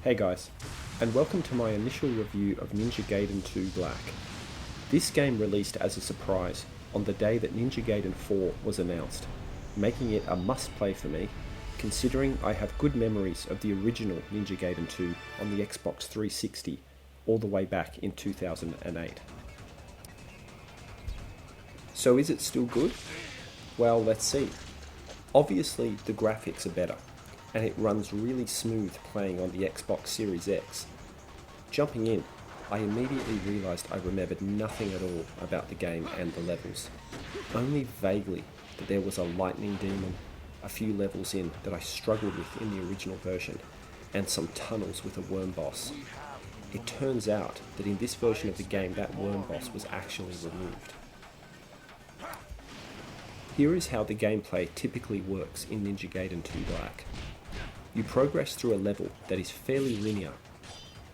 Hey guys, and welcome to my initial review of Ninja Gaiden 2 Black. This game released as a surprise on the day that Ninja Gaiden 4 was announced, making it a must-play for me, considering I have good memories of the original Ninja Gaiden 2 on the Xbox 360 all the way back in 2008. So is it still good? Well, let's see. Obviously the graphics are better, and it runs really smooth playing on the Xbox Series X. Jumping in, I immediately realised I remembered nothing at all about the game and the levels. Only vaguely that there was a lightning demon, a few levels in that I struggled with in the original version, and some tunnels with a worm boss. It turns out that in this version of the game that worm boss was actually removed. Here is how the gameplay typically works in Ninja Gaiden 2 Black. You progress through a level that is fairly linear.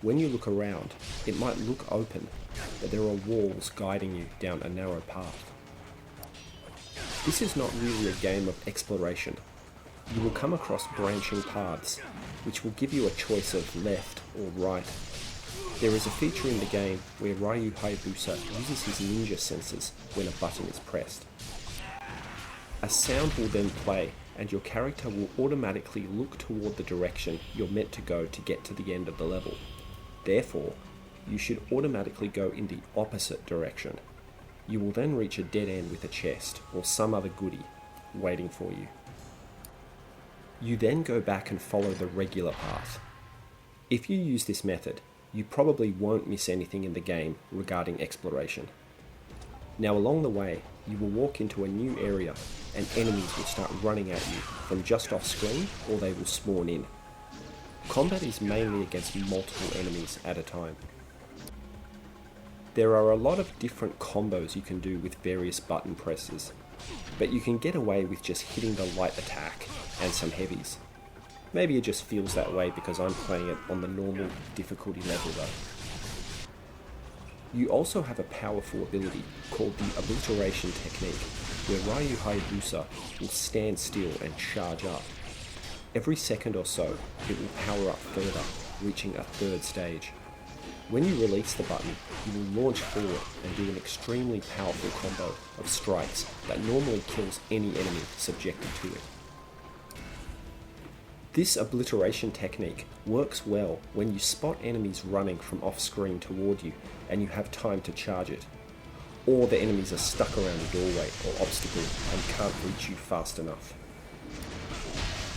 When you look around, it might look open, but there are walls guiding you down a narrow path. This is not really a game of exploration. You will come across branching paths, which will give you a choice of left or right. There is a feature in the game where Ryu Hayabusa uses his ninja senses when a button is pressed. A sound will then play, and your character will automatically look toward the direction you're meant to go to get to the end of the level. Therefore, you should automatically go in the opposite direction. You will then reach a dead end with a chest or some other goodie waiting for you. You then go back and follow the regular path. If you use this method, you probably won't miss anything in the game regarding exploration. Now along the way, you will walk into a new area and enemies will start running at you from just off screen, or they will spawn in. Combat is mainly against multiple enemies at a time. There are a lot of different combos you can do with various button presses, but you can get away with just hitting the light attack and some heavies. Maybe it just feels that way because I'm playing it on the normal difficulty level though. You also have a powerful ability called the obliteration technique, where Ryu Hayabusa will stand still and charge up. Every second or so, it will power up further, reaching a third stage. When you release the button, you will launch forward and do an extremely powerful combo of strikes that normally kills any enemy subjected to it. This obliteration technique works well when you spot enemies running from off screen toward you and you have time to charge it, or the enemies are stuck around a doorway or obstacle and can't reach you fast enough.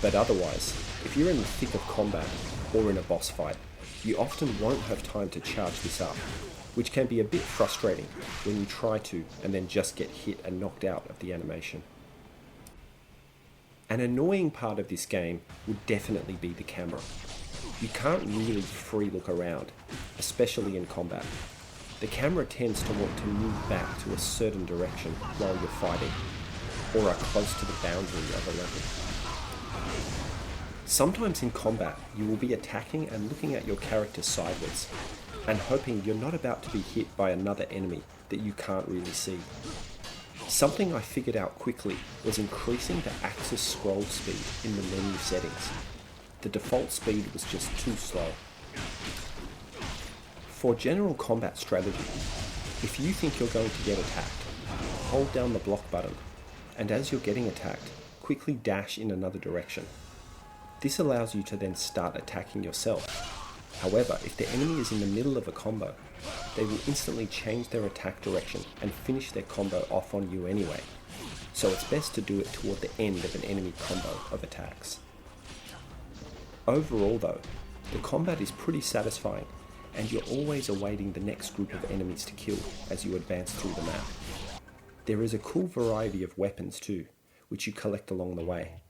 But otherwise, if you're in the thick of combat or in a boss fight, you often won't have time to charge this up, which can be a bit frustrating when you try to and then just get hit and knocked out of the animation. An annoying part of this game would definitely be the camera. You can't really free look around, especially in combat. The camera tends to want to move back to a certain direction while you're fighting, or are close to the boundary of a level. Sometimes in combat, you will be attacking and looking at your character sideways, and hoping you're not about to be hit by another enemy that you can't really see. Something I figured out quickly was increasing the axis scroll speed in the menu settings. The default speed was just too slow. For general combat strategy, if you think you're going to get attacked, hold down the block button, and as you're getting attacked, quickly dash in another direction. This allows you to then start attacking yourself. However, if the enemy is in the middle of a combo, they will instantly change their attack direction and finish their combo off on you anyway, so it's best to do it toward the end of an enemy combo of attacks. Overall though, the combat is pretty satisfying, and you're always awaiting the next group of enemies to kill as you advance through the map. There is a cool variety of weapons too, which you collect along the way,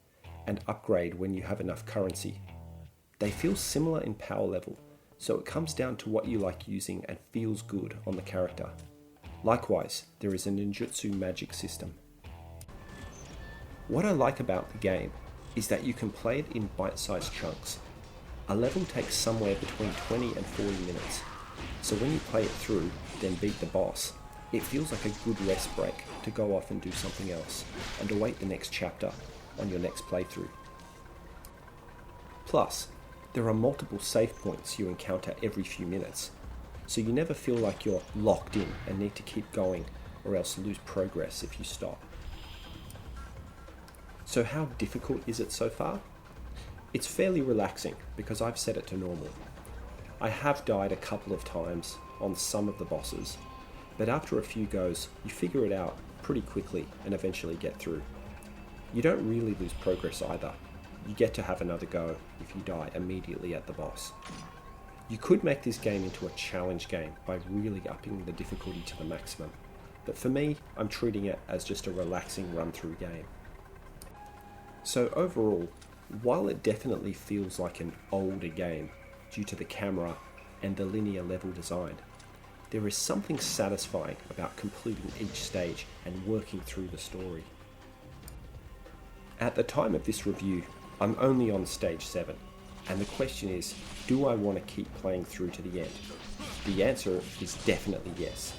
and upgrade when you have enough currency. They feel similar in power level, so it comes down to what you like using and feels good on the character. Likewise, there is a ninjutsu magic system. What I like about the game is that you can play it in bite-sized chunks. A level takes somewhere between 20 and 40 minutes, so when you play it through, then beat the boss, it feels like a good rest break to go off and do something else, and await the next chapter on your next playthrough. Plus, There are multiple save points you encounter every few minutes, so you never feel like you're locked in and need to keep going or else lose progress if you stop. So how difficult is it so far? It's fairly relaxing because I've set it to normal. I have died a couple of times on some of the bosses, but after a few goes, you figure it out pretty quickly and eventually get through. You don't really lose progress either. You get to have another go if you die immediately at the boss. You could make this game into a challenge game by really upping the difficulty to the maximum, but for me, I'm treating it as just a relaxing run-through game. So overall, while it definitely feels like an older game due to the camera and the linear level design, there is something satisfying about completing each stage and working through the story. At the time of this review, I'm only on stage 7, and the question is, do I want to keep playing through to the end? The answer is definitely yes.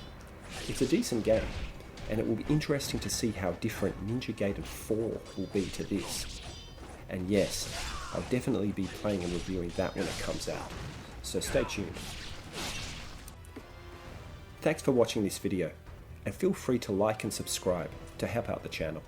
It's a decent game, and it will be interesting to see how different Ninja Gaiden 4 will be to this. And yes, I'll definitely be playing and reviewing that when it comes out, so stay tuned. Thanks for watching this video, and feel free to like and subscribe to help out the channel.